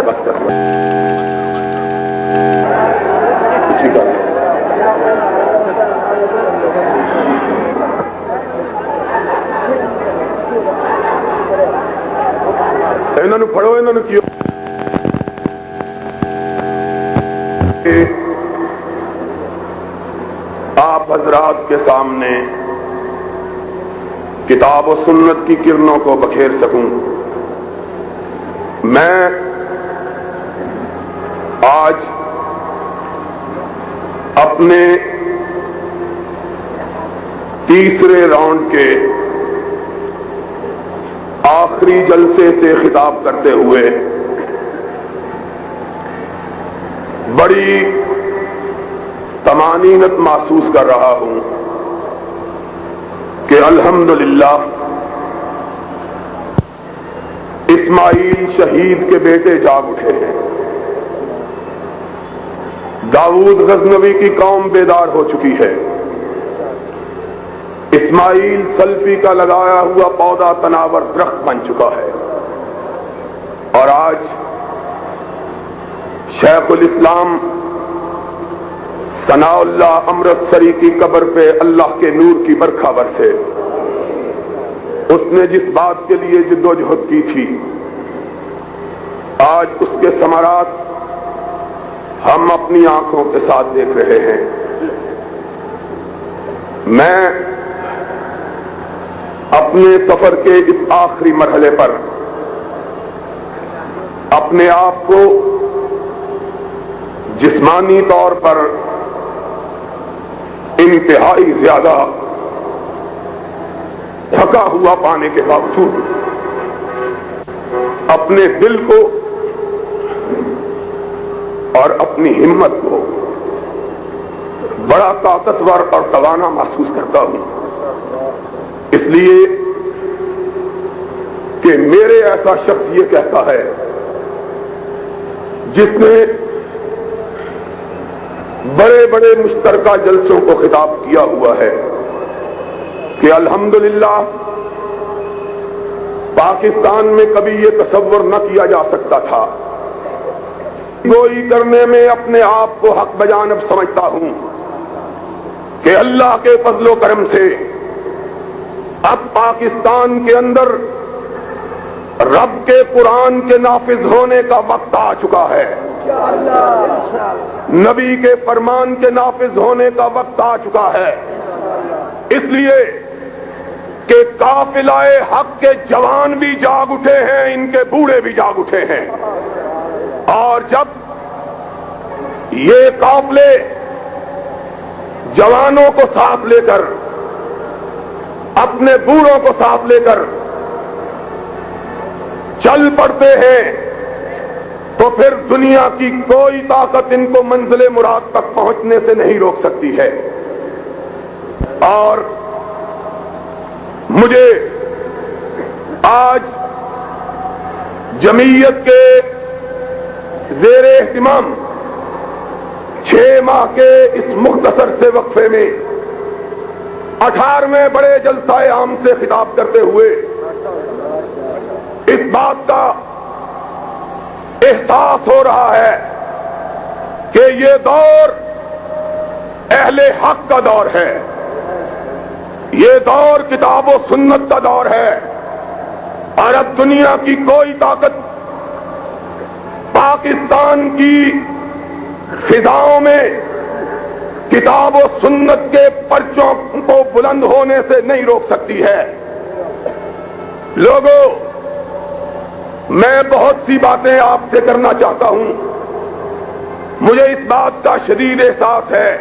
بس کر لو اسی کا انہوں نے پڑھو انہوں نے کیوں آپ حضرات کے سامنے کتاب و سنت کی کرنوں کو بکھیر سکوں. میں آج اپنے تیسرے راؤنڈ کے آخری جلسے سے خطاب کرتے ہوئے بڑی طمانینت محسوس کر رہا ہوں کہ الحمدللہ اسماعیل شہید کے بیٹے جاگ اٹھے ہیں. داؤد غزنوی کی قوم بیدار ہو چکی ہے. اسماعیل سلفی کا لگایا ہوا پودا تناور درخت بن چکا ہے. اور آج شیخ الاسلام ثناء اللہ امرتسری کی قبر پہ اللہ کے نور کی برکھا برسے. اس نے جس بات کے لیے جدوجہد کی تھی آج اس کے ثمرات ہم اپنی آنکھوں کے ساتھ دیکھ رہے ہیں. میں اپنے سفر کے اس آخری مرحلے پر اپنے آپ کو جسمانی طور پر انتہائی زیادہ تھکا ہوا پانے کے باوجود اپنے دل کو اور اپنی ہمت کو بڑا طاقتور اور توانا محسوس کرتا ہوں. اس لیے کہ میرے ایسا شخص یہ کہتا ہے جس نے بڑے بڑے مشترکہ جلسوں کو خطاب کیا ہوا ہے کہ الحمدللہ پاکستان میں کبھی یہ تصور نہ کیا جا سکتا تھا. گوئی کرنے میں اپنے آپ کو حق بجانب سمجھتا ہوں کہ اللہ کے فضل و کرم سے اب پاکستان کے اندر رب کے قرآن کے نافذ ہونے کا وقت آ چکا ہے. نبی کے فرمان کے نافذ ہونے کا وقت آ چکا ہے. اس لیے کہ قافلہ حق کے جوان بھی جاگ اٹھے ہیں, ان کے بوڑھے بھی جاگ اٹھے ہیں. اور جب یہ قافلے جوانوں کو ساتھ لے کر اپنے بوڑھوں کو ساتھ لے کر چل پڑتے ہیں تو پھر دنیا کی کوئی طاقت ان کو منزل مراد تک پہنچنے سے نہیں روک سکتی ہے. اور مجھے آج جمعیت کے زیر اہتمام 6 ماہ کے اس مختصر سے وقفے میں 18ویں بڑے جلسہ عام سے خطاب کرتے ہوئے اس بات کا احساس ہو رہا ہے کہ یہ دور اہل حق کا دور ہے. یہ دور کتاب و سنت کا دور ہے. اور اب دنیا کی کوئی طاقت پاکستان کی فضاؤں میں کتاب و سنت کے پرچوں کو بلند ہونے سے نہیں روک سکتی ہے. لوگوں, میں بہت سی باتیں آپ سے کرنا چاہتا ہوں. مجھے اس بات کا شدید احساس ہے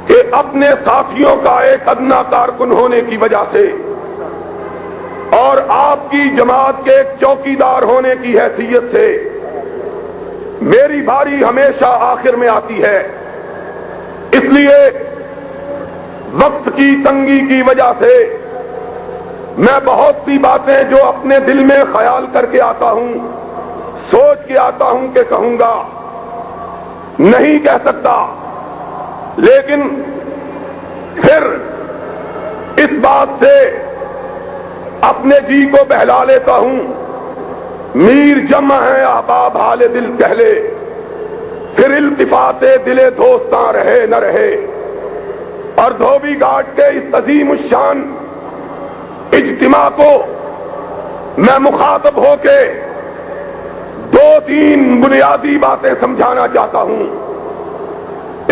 کہ اپنے ساتھیوں کا ایک ادنا کارکن ہونے کی وجہ سے اور آپ کی جماعت کے ایک چوکیدار ہونے کی حیثیت سے میری باری ہمیشہ آخر میں آتی ہے. اس لیے وقت کی تنگی کی وجہ سے میں بہت سی باتیں جو اپنے دل میں خیال کر کے آتا ہوں, سوچ کے آتا ہوں کہ کہوں گا, نہیں کہہ سکتا. لیکن پھر اس بات سے اپنے جی کو بہلا لیتا ہوں میر جمع ہے احباب حال دل کہہ لے، پھر التفات دل دوستاں رہے نہ رہے، اور دھوبی گھاٹ کے اس عظیم الشان اجتماع کو میں مخاطب ہو کے دو تین بنیادی باتیں سمجھانا چاہتا ہوں۔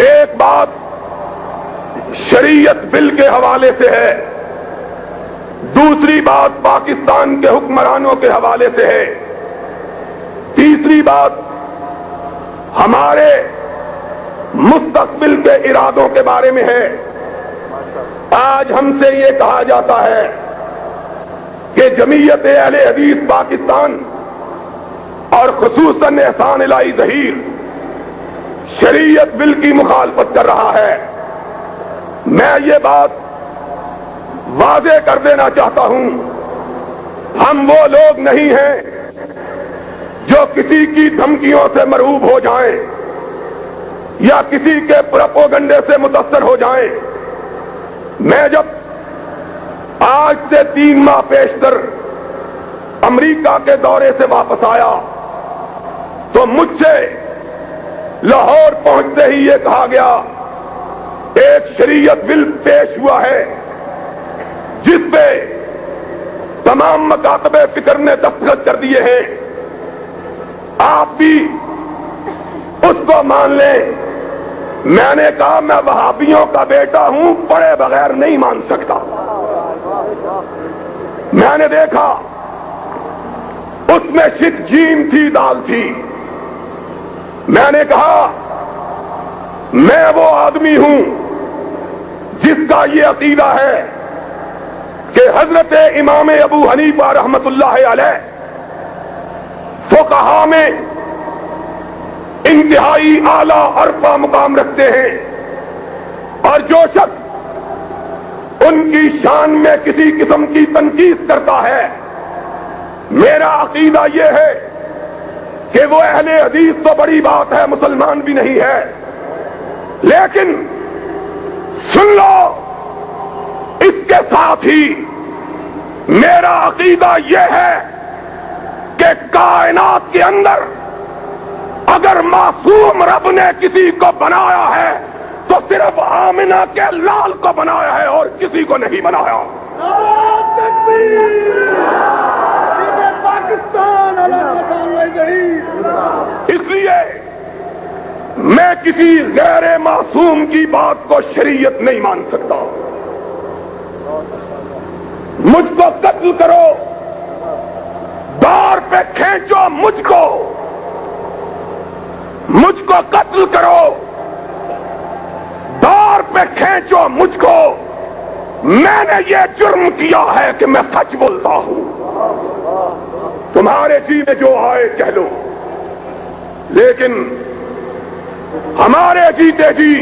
ایک بات شریعت بل کے حوالے سے ہے، دوسری بات پاکستان کے حکمرانوں کے حوالے سے ہے، تیسری بات ہمارے مستقبل کے ارادوں کے بارے میں ہے۔ آج ہم سے یہ کہا جاتا ہے کہ جمعیت اہل حدیث پاکستان اور خصوصاً احسان الہی ظہیر شریعت بل کی مخالفت کر رہا ہے۔ میں یہ بات واضح کر دینا چاہتا ہوں، ہم وہ لوگ نہیں ہیں جو کسی کی دھمکیوں سے مرعوب ہو جائیں یا کسی کے پروپیگنڈے سے متاثر ہو جائیں۔ میں جب آج سے 3 ماہ پیشتر امریکہ کے دورے سے واپس آیا تو مجھ سے لاہور پہنچتے ہی یہ کہا گیا ایک شریعت بل پیش ہوا ہے جس پہ تمام مکاتب فکر نے دستخط کر دیے ہیں، آپ بھی اس کو مان لیں۔ میں نے کہا میں وہابیوں کا بیٹا ہوں، پڑھے بغیر نہیں مان سکتا۔ میں نے دیکھا اس میں شک جیم تھی، دال تھی۔ میں نے کہا میں وہ آدمی ہوں جس کا یہ عقیدہ ہے کہ حضرت امام ابو حنیفہ رحمت اللہ علیہ فقہا میں انتہائی اعلیٰ عرفہ مقام رکھتے ہیں، اور جو شخص ان کی شان میں کسی قسم کی تنقید کرتا ہے، میرا عقیدہ یہ ہے کہ وہ اہل حدیث تو بڑی بات ہے، مسلمان بھی نہیں ہے، لیکن سن لو اس کے ساتھ ہی میرا عقیدہ یہ ہے کہ کائنات کے اندر اگر معصوم رب نے کسی کو بنایا ہے تو صرف آمنہ کے لال کو بنایا ہے اور کسی کو نہیں بنایا۔ اس لیے میں کسی غیر معصوم کی بات کو شریعت نہیں مان سکتا۔ مجھ کو قتل کرو، دار پہ کھینچو مجھ کو قتل کرو، دار پہ کھینچو مجھ کو، میں نے یہ جرم کیا ہے کہ میں سچ بولتا ہوں۔ تمہارے جی میں جو آئے کہہ لو، لیکن ہمارے جیتے جی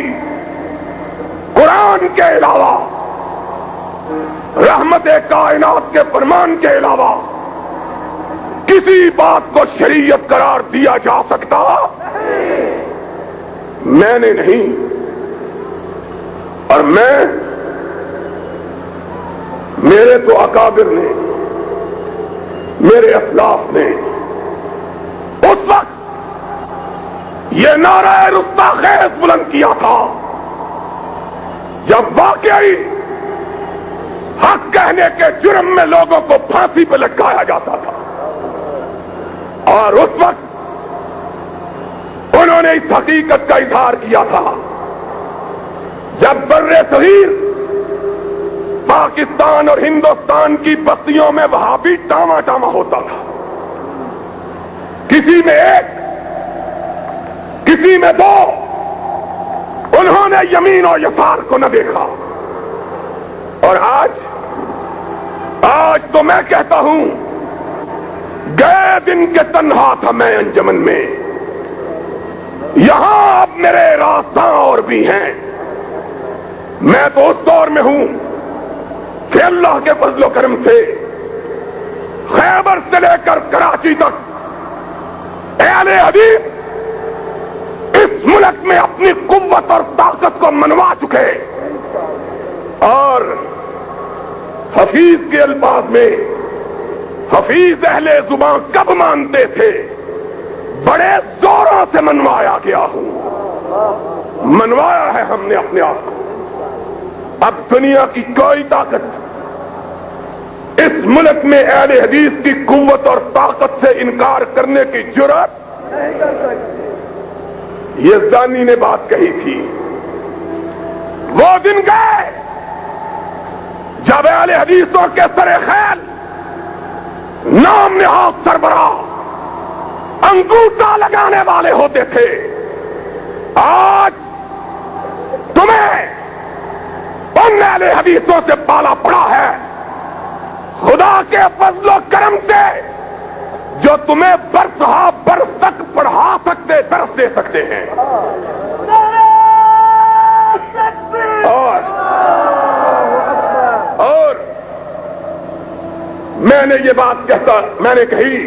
قرآن کے علاوہ، رحمت کائنات کے فرمان کے علاوہ کسی بات کو شریعت قرار دیا جا سکتا میں نے نہیں۔ اور میرے تو اکابر نے، میرے اسلاف نے اس وقت یہ نعرہ رستاخیز بلند کیا تھا جب واقعی حق کہنے کے جرم میں لوگوں کو پھانسی پہ لٹکایا جاتا تھا، اور اس وقت انہوں نے اس حقیقت کا اظہار کیا تھا جب بر صغیر پاکستان اور ہندوستان کی بستیوں میں وہابی ٹاما ٹاما ہوتا تھا، کسی میں ایک، کسی میں دو، انہوں نے یمین اور یسار کو نہ دیکھا۔ اور آج تو میں کہتا ہوں، گئے دن کے تنہا تھا میں انجمن میں، یہاں اب میرے راستاں اور بھی ہیں۔ میں تو اس دور میں ہوں کہ اللہ کے فضل و کرم سے خیبر سے لے کر کراچی تک اہل حدیث اس ملک میں اپنی قوت اور طاقت کو منوا چکے، اور حفیظ کے الفاظ میں حفیظ اہل زباں کب مانتے تھے؟ بڑے زوروں سے منوایا گیا ہوں، منوایا ہے ہم نے اپنے آپ کو۔ اب دنیا کی کوئی طاقت اس ملک میں اہل حدیث کی قوت اور طاقت سے انکار کرنے کی جرأت نہیں کر سکتی۔ یزدانی نے بات کہی تھی، وہ دن گئے جب اہل حدیثوں کے سر خیل نام نہاد سربراہ انگوٹھا لگانے والے ہوتے تھے۔ آج تمہیں ان اہل حدیثوں سے پالا پڑا ہے، خدا کے فضل و کرم سے، جو تمہیں برس ہا برس تک پڑھا سکتے، درس دے سکتے ہیں۔ اور میں نے یہ بات میں نے کہی،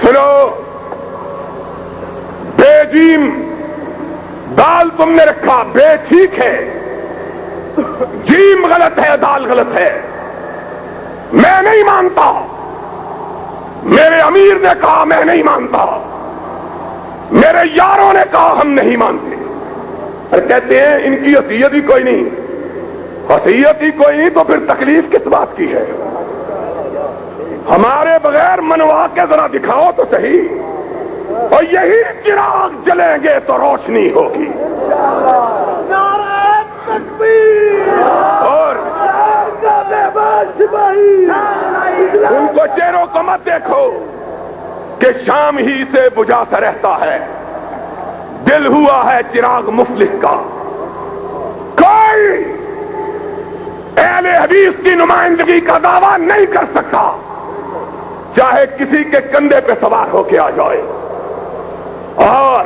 سنو، بے جیم دال تم نے رکھا، بے ٹھیک ہے، جیم غلط ہے، دال غلط ہے، میں نہیں مانتا۔ میرے امیر نے کہا میں نہیں مانتا، میرے یاروں نے کہا ہم نہیں مانتے، اور کہتے ہیں ان کی حیثیت ہی کوئی نہیں، حیثیت ہی کوئی نہیں تو پھر تکلیف کس بات کی ہے؟ ہمارے بغیر منوا کے ذرا دکھاؤ تو صحیح، اور یہی چراغ جلیں گے تو روشنی ہوگی۔ اور ان کو چہروں کو مت دیکھو کہ شام ہی سے بجھا سا رہتا ہے، دل ہوا ہے چراغ مفلس کا۔ کوئی اہل حدیث کی نمائندگی کا دعویٰ نہیں کر سکتا، چاہے کسی کے کندھے پہ سوار ہو کے آ جائے۔ اور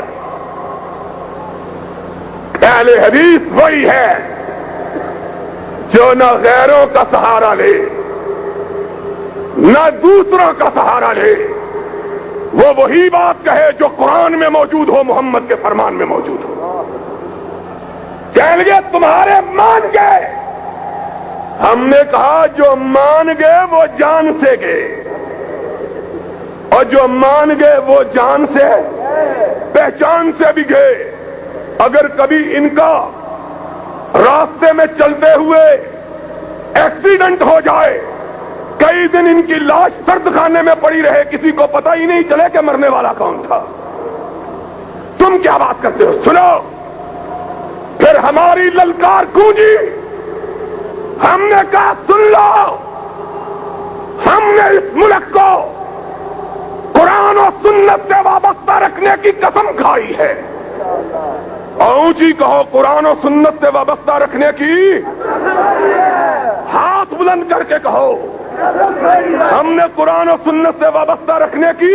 اہل حدیث وہی ہے جو نہ غیروں کا سہارا لے نہ دوسروں کا سہارا لے، وہ وہی بات کہے جو قرآن میں موجود ہو، محمد کے فرمان میں موجود ہو۔ کہیں گے تمہارے مان گئے، ہم نے کہا جو مان گئے وہ جان سے گئے، اور جو مان گئے وہ جان سے پہچان سے بھی گئے۔ اگر کبھی ان کا راستے میں چلتے ہوئے ایکسیڈنٹ ہو جائے، کئی دن ان کی لاش سرد خانے میں پڑی رہے، کسی کو پتہ ہی نہیں چلے کہ مرنے والا کون تھا، تم کیا بات کرتے ہو؟ سنو، پھر ہماری للکار گونجی، ہم نے کہا سن لو، ہم نے اس ملک کو قرآن و سنت سے وابستہ رکھنے کی قسم کھائی ہے۔ اونچی کہو، قرآن و سنت سے وابستہ رکھنے کی، ہاتھ بلند کر کے کہو، ہم نے قرآن و سنت سے وابستہ رکھنے کی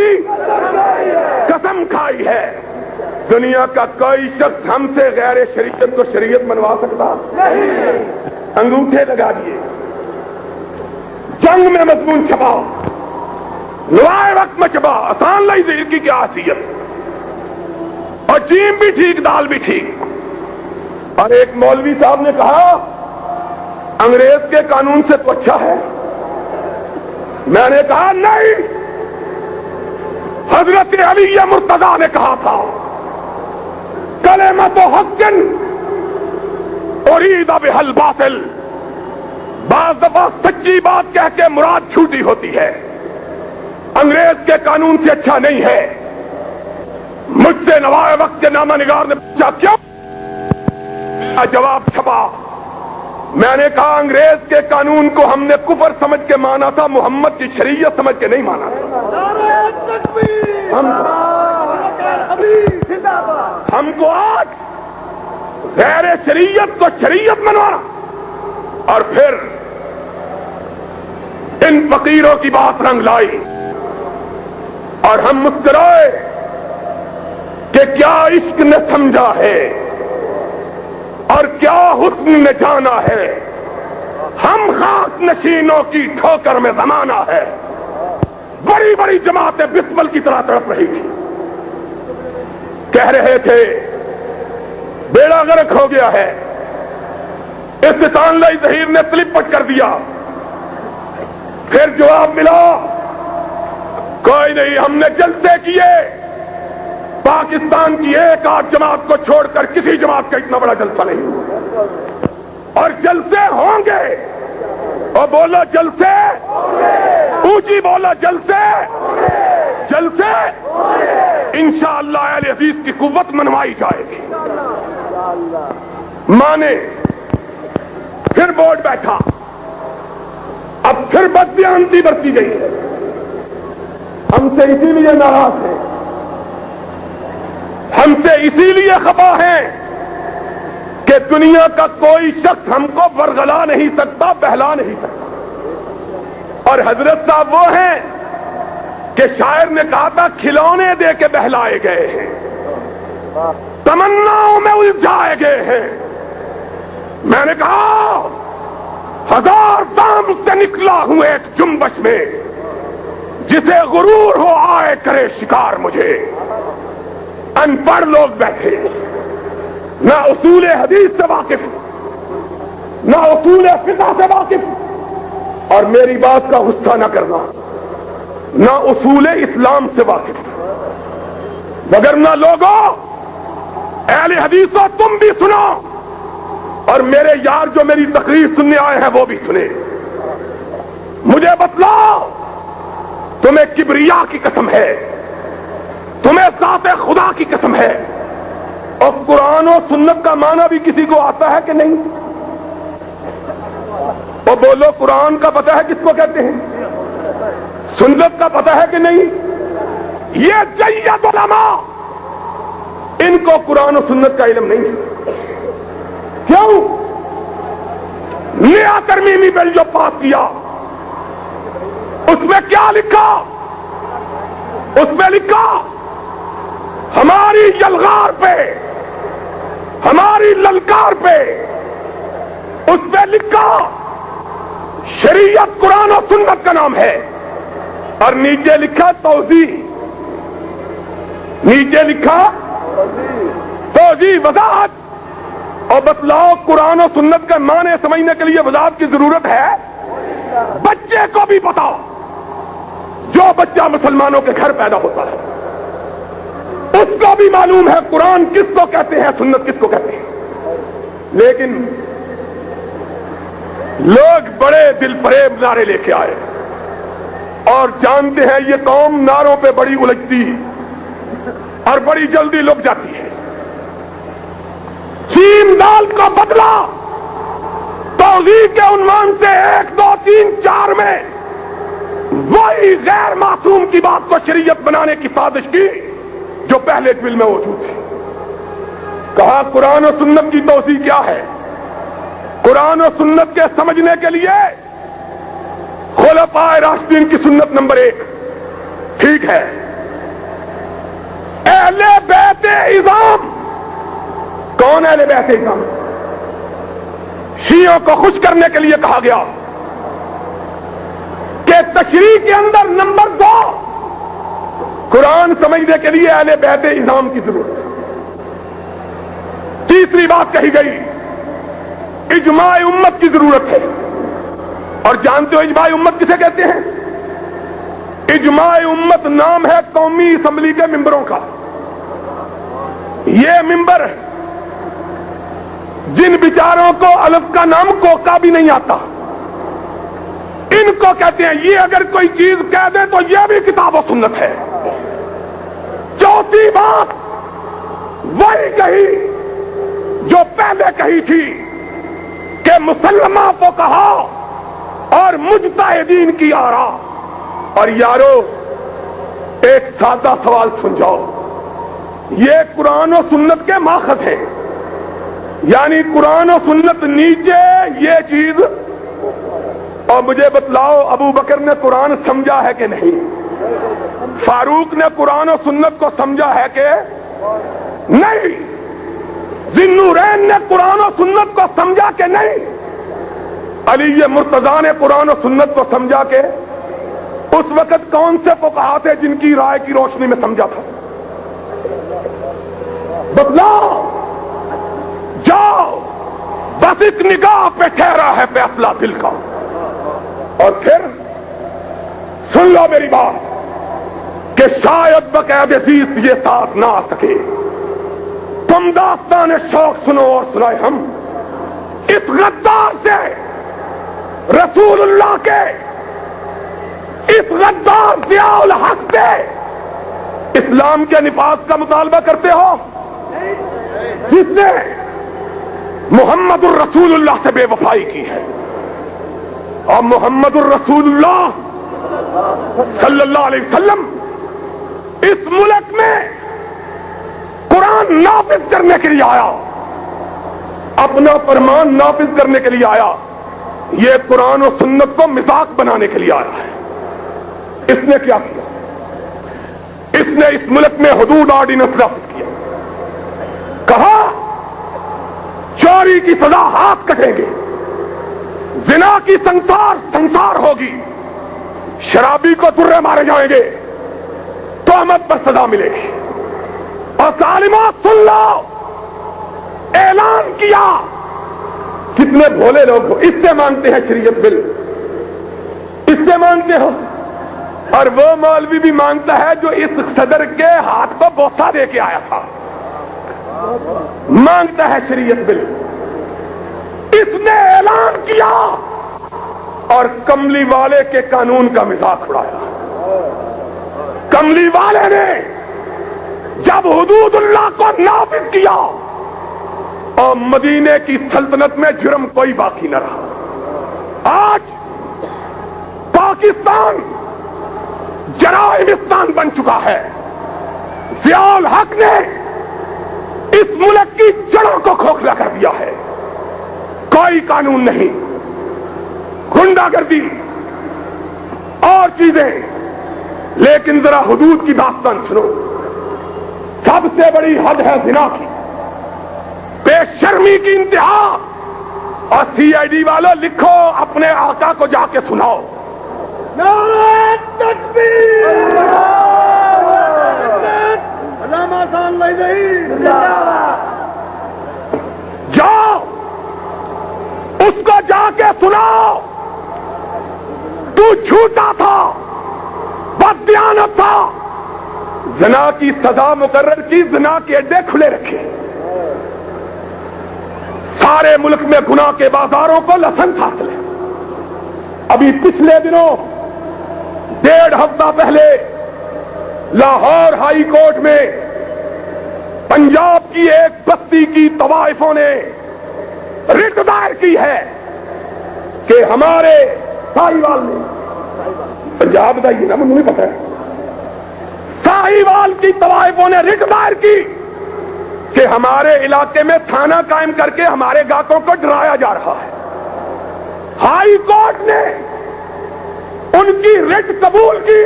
قسم کھائی ہے۔ دنیا کا کوئی شخص ہم سے غیر شریعت کو شریعت منوا سکتا نہیں۔ انگوٹھے لگا دیے، جنگ میں مضمون چھپا، لوائے وقت میں چھپا، آسان لائی زہر کی کیا حیثیت، اور جیم بھی ٹھیک، دال بھی ٹھیک۔ اور ایک مولوی صاحب نے کہا انگریز کے قانون سے تو اچھا ہے، میں نے کہا نہیں، حضرت علی مرتضیٰ نے کہا تھا کلمۃ حق ارید بہا الباطل، بعض دفعہ سچی بات کہہ کے مراد جھوٹی ہوتی ہے، انگریز کے قانون سے اچھا نہیں ہے۔ مجھ سے نوائے وقت کے نامہ نگار نے پوچھا کیوں؟ جواب چھپا، میں نے کہا انگریز کے قانون کو ہم نے کفر سمجھ کے مانا تھا، محمد کی شریعت سمجھ کے نہیں مانا تھا۔ ہم کو آج غیر شریعت کو شریعت منوانا، اور پھر ان فقیروں کی بات رنگ لائی، اور ہم مسکرائے کہ کیا عشق نے سمجھا ہے اور کیا حسن نے جانا ہے، ہم خاک نشینوں کی ٹھوکر میں زمانہ ہے۔ بڑی بڑی جماعتیں بسمل کی طرح تڑپ رہی تھی، کہہ رہے تھے بیڑا غرق ہو گیا ہے، استحسان لائی ظہیر نے سلپ پٹ کر دیا، پھر جواب ملا کوئی نہیں، ہم نے جلسے کیے، پاکستان کی ایک آدھ جماعت کو چھوڑ کر کسی جماعت کا اتنا بڑا جلسہ نہیں ہوا، اور جلسے ہوں گے۔ اور بولو جلسے، اونچی بولو جلسے، جلسے انشاءاللہ اہل حدیث کی قوت منوائی جائے گی۔ مانے پھر بورڈ بیٹھا، اب پھر بددیانتی برتی گئی ہے، ہم سے اسی لیے ناراض ہیں، ہم سے اسی لیے خفا ہیں کہ دنیا کا کوئی شخص ہم کو ورغلا نہیں سکتا، بہلا نہیں سکتا۔ اور حضرت صاحب وہ ہیں کہ شاعر نے کہا تھا کھلونے دے کے بہلائے گئے ہیں، تمناؤں میں الجھائے گئے ہیں۔ میں نے کہا ہزار دام سے نکلا ہوں ایک جنبش میں، جسے غرور ہو آئے کرے شکار مجھے۔ ان پڑھ لوگ بیٹھے، نہ اصول حدیث سے واقف، نہ اصول فقہ سے واقف، اور میری بات کا غصہ نہ کرنا، نہ اصول اسلام سے واقف، وگرنہ لوگوں اہل حدیثوں تم بھی سنو، اور میرے یار جو میری تقریر سننے آئے ہیں وہ بھی سنے۔ مجھے بتلاؤ تمہیں کبریا کی قسم ہے، تمہیں ذات خدا کی قسم ہے، اور قرآن و سنت کا معنی بھی کسی کو آتا ہے کہ نہیں؟ اور بولو قرآن کا پتہ ہے کس کو کہتے ہیں، سنت کا پتہ ہے کہ نہیں؟ یہ جید علماء، ان کو قرآن و سنت کا علم نہیں ہے۔ کیوں؟ نیا ترمیمی بل جو پاس کیا اس میں کیا لکھا؟ اس میں لکھا ہماری یلغار پہ، ہماری للکار پہ، اس پہ لکھا شریعت قرآن و سنت کا نام ہے، اور نیچے لکھا توضیح، نیچے لکھا توضیح، وضاحت۔ اور بتلاؤ قرآن و سنت کا معنی سمجھنے کے لیے وضاحت کی ضرورت ہے؟ بچے کو بھی بتاؤ، جو بچہ مسلمانوں کے گھر پیدا ہوتا ہے اس کو بھی معلوم ہے قرآن کس کو کہتے ہیں، سنت کس کو کہتے ہیں۔ لیکن لوگ بڑے دل فریب نعرے لے کے آئے، اور جانتے ہیں یہ قوم نعروں پہ بڑی الجھتی اور بڑی جلدی لک جاتی ہے۔ چین دال کو بدلا توضیح کے عنوان سے 1 2 3 4 میں وہی غیر معصوم کی بات کو شریعت بنانے کی سازش کی جو پہلے بل میں موجود تھی۔ کہا قرآن و سنت کی توضیح کیا ہے؟ قرآن و سنت کے سمجھنے کے لیے خلفاء راشدین کی سنت نمبر 1 ٹھیک ہے، اہل بیت اعظام۔ کون اہل بیت اعظام؟ شیعوں کو خوش کرنے کے لیے کہا گیا کہ تشریح کے اندر نمبر 2 قرآن سمجھنے کے لیے اہل بیت اعظام کی ضرورت ہے۔ تیسری بات کہی گئی اجماع امت کی ضرورت ہے، اور جانتے ہو اجماع امت کسے کہتے ہیں؟ اجماع امت نام ہے قومی اسمبلی کے ممبروں کا۔ یہ ممبر جن بیچاروں کو الف کا نام کوکا بھی نہیں آتا، ان کو کہتے ہیں یہ اگر کوئی چیز کہہ دے تو یہ بھی کتاب و سنت ہے۔ چوتھی بات وہی کہی جو پہلے کہی تھی کہ مسلمہ فقہا اور مجتہدین کی آراء۔ اور یارو ایک سادہ سوال سن جاؤ، یہ قرآن و سنت کے ماخذ ہیں، یعنی قرآن و سنت نیچے یہ چیز۔ اور مجھے بتلاؤ ابو بکر نے قرآن سمجھا ہے کہ نہیں؟ فاروق نے قرآن و سنت کو سمجھا ہے کہ نہیں؟ ذی النورین نے قرآن و سنت کو سمجھا کہ نہیں؟ علی مرتضیٰ نے قرآن و سنت کو سمجھا کہ اس وقت کون سے فقہا تھے جن کی رائے کی روشنی میں سمجھا تھا؟ بتلاؤ، جاؤ، بس ایک نگاہ پہ ٹھہرا ہے فیصلہ دل کا۔ اور پھر سن لو میری بات کہ شاید بقید عزیز یہ ساتھ نہ آ سکے. تم داستان شوق سنو اور سنائے ہم. اس غدار سے، رسول اللہ کے اس غدار ضیاء الحق سے اسلام کے نفاذ کا مطالبہ کرتے ہو، جس نے محمد الرسول اللہ سے بے وفائی کی ہے. اور محمد الرسول اللہ صلی اللہ علیہ وسلم اس ملک میں قرآن نافذ کرنے کے لیے آیا، اپنا فرمان نافذ کرنے کے لیے آیا. یہ قرآن و سنت کو مذاق بنانے کے لیے آیا ہے. اس نے کیا کیا؟ اس نے اس ملک میں حدود آرڈیننس نافذ کیا. کہا چوری کی سزا ہاتھ کٹیں گے، زنا کی سنسار ہوگی، شرابی کو درے مارے جائیں گے، تہمت پر سزا ملے گی. اور ظالمات سن لو، اعلان کیا. کتنے بھولے لوگ ہو، اس سے مانگتے ہیں شریعت بل، اس سے مانگتے ہو. اور وہ مولوی بھی مانگتا ہے جو اس صدر کے ہاتھ کو بوسہ دے کے آیا تھا، مانگتا ہے شریعت بل. اس نے اعلان کیا اور کملی والے کے قانون کا مذاق اڑایا. کملی والے نے جب حدود اللہ کو نافذ کیا اور مدینے کی سلطنت میں جرم کوئی باقی نہ رہا. آج پاکستان جرائمستان بن چکا ہے. ضیاء الحق نے اس ملک کی جڑوں کو کھوکھلا کر دیا ہے. کوئی قانون نہیں، غنڈہ گردی اور چیزیں. لیکن ذرا حدود کی داستان سنو. سب سے بڑی حد ہے زنا کی، بے شرمی کی انتہا. اور سی آئی ڈی والوں لکھو، اپنے آقا کو جا کے سناؤ. نعرہ تکبیر! علامہ صاحب جاؤ اس کو جا کے سناؤ. تو جھوٹا تھا، بددیانت تھا. زنا کی سزا مقرر کی، زنا کے اڈے کھلے رکھے. سارے ملک میں گناہ کے بازاروں کو لائسنس حاصل ہے. ابھی پچھلے دنوں 1.5 ہفتہ پہلے لاہور ہائی کورٹ میں پنجاب کی ایک بستی کی طوائفوں نے رٹ دائر کی ہے کہ ہمارے ساہیوال نے، پنجاب بتائیے نا، مجھے نہیں پتا ہے. ساہیوال کی طوائفوں نے رٹ دائر کی کہ ہمارے علاقے میں تھانہ قائم کر کے ہمارے گاہکوں کو ڈرایا جا رہا ہے. ہائی کورٹ نے ان کی رٹ قبول کی.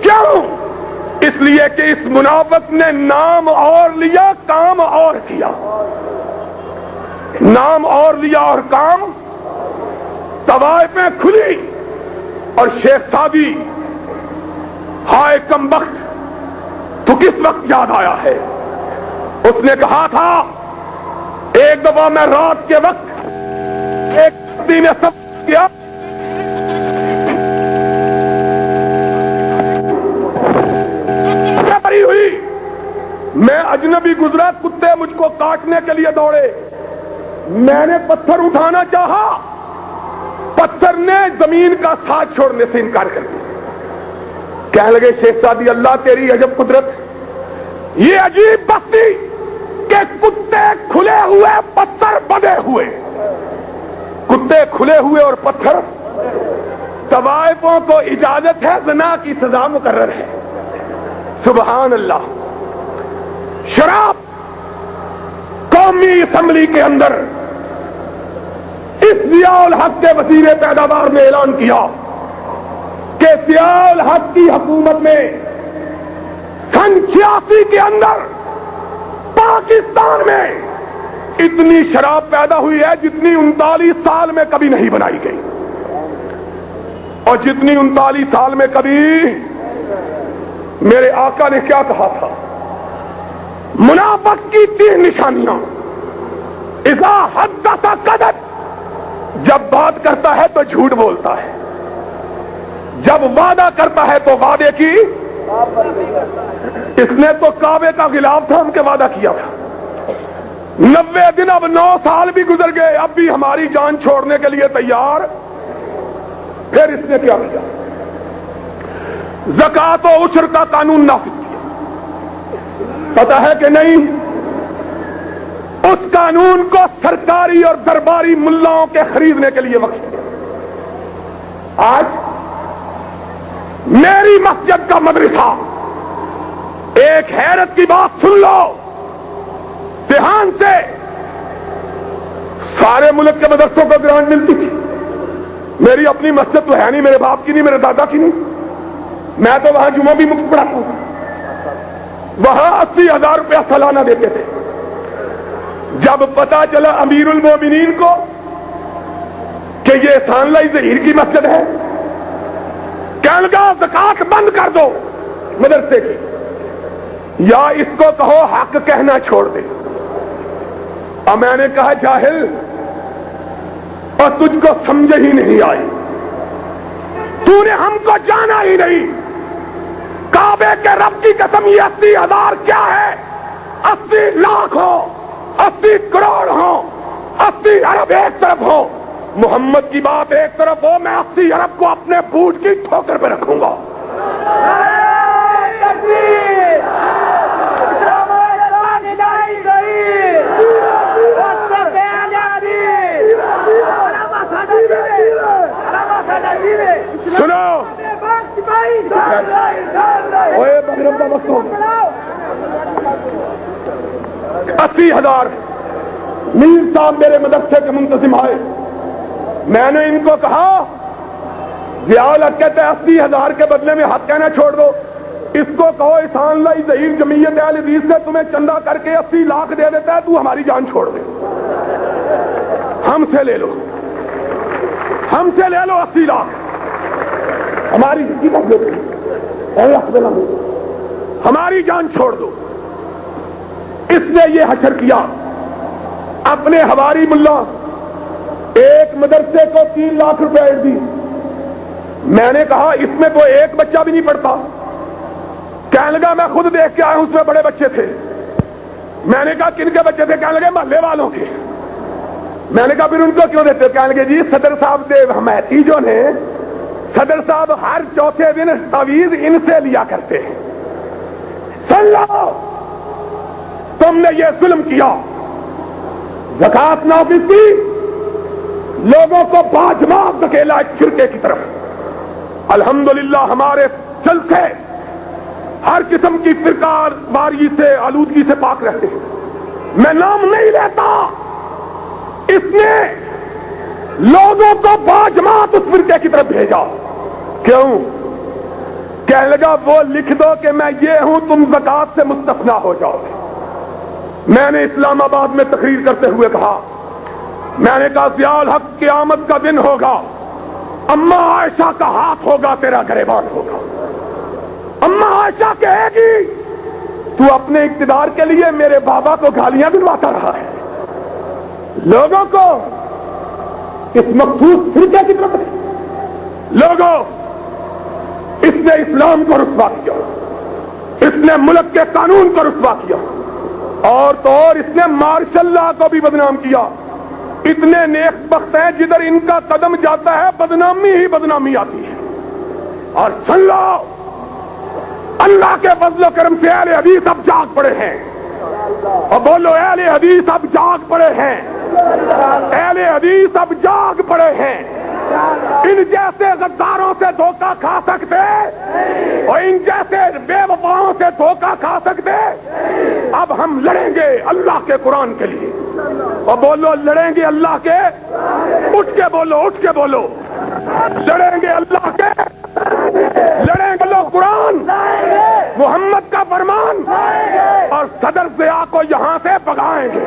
کیوں؟ اس لیے کہ اس منافق نے نام اور لیا، کام اور کیا. نام اور لیا اور کام. طوائفیں کھلی اور شیخ سعدی، ہائے کم بخت، تو کس وقت یاد آیا ہے؟ اس نے کہا تھا ایک دفعہ میں رات کے وقت ایک بستی میں سب کیا، بری ہوئی، میں اجنبی گزرا، کتے مجھ کو کاٹنے کے لیے دوڑے. میں نے پتھر اٹھانا چاہا، پتھر نے زمین کا ساتھ چھوڑنے سے انکار کر دیا. کہنے لگے شیخ سعدی اللہ تیری عجب قدرت، یہ عجیب بستی کہ کتے کھلے ہوئے پتھر بندے ہوئے. کتے کھلے ہوئے اور پتھر. طوائفوں کو اجازت ہے، زنا کی سزا مقرر ہے. سبحان اللہ. شراب قومی اسمبلی کے اندر اس ضیاء الحق کے وزیر پیداوار نے اعلان کیا کہ ضیاء الحق کی حکومت میں سن 86 کے اندر پاکستان میں اتنی شراب پیدا ہوئی ہے جتنی 39 سال میں کبھی نہیں بنائی گئی. اور جتنی 39 سال میں کبھی. میرے آقا نے کیا کہا تھا؟ منافق کی 3 نشانیاں. اذا حدث کذب، جب بات کرتا ہے تو جھوٹ بولتا ہے. جب وعدہ کرتا ہے تو وعدے کی اس نے تو کعبے کا غلاف تھام کے وعدہ کیا تھا 90 دن اب 9 سال بھی گزر گئے اب بھی ہماری جان چھوڑنے کے لیے تیار پھر اس نے کیا کیا زکات و عشر کا قانون نافذ کیا پتہ ہے کہ نہیں اس قانون کو سرکاری اور درباری ملاؤں کے خریدنے کے لیے وقف کیا آج میری مسجد کا مدرسہ ایک حیرت کی بات سن لو دھیان سے سارے ملک کے مدرسوں کو گرانٹ ملتی تھی میری اپنی مسجد تو ہے نہیں میرے باپ کی نہیں میرے دادا کی نہیں میں تو وہاں جمعہ بھی مفت پڑھاتا ہوں وہاں 80,000 روپیہ سالانہ دیتے تھے جب پتا چلا امیر المومنین کو کہ یہ احسان اللہ ظہیر کی مسجد ہے کہنے لگا زکات بند کر دو مدرسے کی یا اس کو کہو حق کہنا چھوڑ دے اور میں نے کہا جاہل اور تجھ کو سمجھ ہی نہیں آئی تو نے ہم کو جانا ہی نہیں کعبے کے رب کی قسم یہ 80,000 کیا ہے 80 لاکھ ہو 80 کروڑ ہو 80 ارب ایک طرف ہو محمد کی بات ایک طرف ہو میں 80 ارب کو اپنے بوٹ کی ٹھوکر پہ رکھوں گا سنو 80,000 میر صاحب میرے مدرسے کے منتظم آئے میں نے ان کو کہا ضیاء الحق کہتے ہیں 80,000 کے بدلے میں حق کہنا چھوڑ دو اس کو کہو احسان اللہ ظہیر جمعیت اہل حدیث سے تمہیں چندہ کر کے 80 لاکھ دے دیتا ہے تو ہماری جان چھوڑ دے ہم سے لے لو 80 لاکھ ہماری ہماری جان چھوڑ دو اس نے یہ حشر کیا اپنے ہواری ملا ایک مدرسے کو 3 لاکھ روپے دی میں نے کہا اس میں تو ایک بچہ بھی نہیں پڑھتا کہنے لگا میں خود دیکھ کے آیا ہوں اس میں بڑے بچے تھے میں نے کہا کن کے بچے تھے کہنے لگے محلے والوں کے میں نے کہا پھر ان کو کیوں دیتے کہنے لگے جی صدر صاحب دے حمایتی جو نے صدر صاحب ہر چوتھے دن تعویذ ان سے لیا کرتے ہیں سن لو تم نے یہ ظلم کیا زکات نافذ کی لوگوں کو باجماعت دھکیلا ایک فرقے کی طرف الحمدللہ ہمارے جلسے ہر قسم کی فرقہ واری سے آلودگی سے پاک رہتے ہیں میں نام نہیں لیتا اس نے لوگوں کو باجماعت اس فرقے کی طرف بھیجا کیوں کہنے لگا وہ لکھ دو کہ میں یہ ہوں تم زکات سے مستثنا ہو جاؤ میں نے اسلام آباد میں تقریر کرتے ہوئے کہا میں نے کہا ضیاء الحق قیامت کا دن ہوگا اما عائشہ کا ہاتھ ہوگا تیرا گریبان ہوگا اما عائشہ کہے گی تو اپنے اقتدار کے لیے میرے بابا کو گالیاں دلواتا رہا ہے لوگوں کو اس مخصوص فرقے کی طرف لوگوں اس نے اسلام کو رسوا کیا اس نے ملک کے قانون کو رسوا کیا اور تو اور اس نے مارشل لا کو بھی بدنام کیا اتنے نیک بخت ہیں جدھر ان کا قدم جاتا ہے بدنامی ہی بدنامی آتی ہے اور سن لو اللہ کے فضل و کرم سے اہل حدیث اب جاگ پڑے ہیں اور بولو اہل حدیث اب جاگ پڑے ہیں اہل حدیث اب جاگ پڑے ہیں ان جیسے غداروں سے دھوکہ کھا سکتے اور ان جیسے بے وفاؤں سے دھوکہ کھا سکتے اب ہم لڑیں گے اللہ کے قرآن کے لیے اور بولو لڑیں گے اللہ کے اٹھ کے بولو لڑیں گے اللہ کے لڑیں گے لوگ قرآن محمد کا فرمان اور صدر ضیاء کو یہاں سے بھگائیں گے